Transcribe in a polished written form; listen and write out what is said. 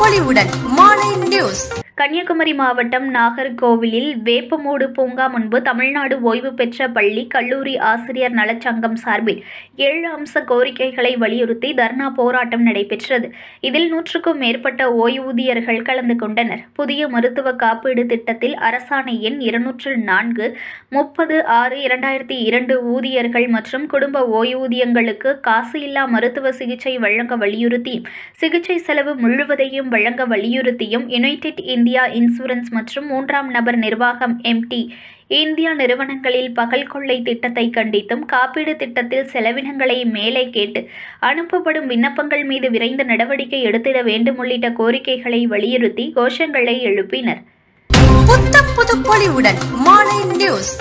பொலிவுடன் மாலை நியூஸ். கன்னியாகுமரி மாவட்டம் நாகர்கோவிலில் வேப்பமூடு பூங்கா முன்பு தமிழ்நாடு ஓய்வு பெற்ற பள்ளி கல்லூரி ஆசிரியர் நலச்சங்கம் சார்பில் 7 அம்ச கோரிக்கைகளை வலியுறுத்தி தர்ணா போராட்டம் நடைபெற்றது. இதில் 100க்கும் மேற்பட்ட ஓய்வூதியர்கள் கலந்து கொண்டனர். புதிய மருத்துவ காப்பீடு திட்டத்தில் அரசாணை எண் 204 30/6/2002 ஊதியர்கள் மற்றும் குடும்ப ஓய்வூதியங்களுக்கு காசு இல்லா மருத்துவ சிகிச்சை வழங்க வலியுறுத்தியும், சிகிச்சை செலவு முழுவதையும் வழங்க வலியுறுத்தியும் யுனைடெட் இந்தியா இன்சூரன்ஸ் மற்றும் 3ஆம் நபர் நிர்வாகம் MT இந்தியா நிறுவனங்களில் பகல் கொள்ளை திட்டத்தை கண்டித்தும், காப்பீடு திட்டத்தில் செலவினங்களை மேலே கேட்டு அனுப்பப்படும் விண்ணப்பங்கள் மீது விரைந்து நடவடிக்கை எடுத்திட வேண்டும் உள்ளிட்ட கோரிக்கைகளை வலியுறுத்தி கோஷங்களை எழுப்பினர். புது பொலிவுடன் மாலை நியூஸ்.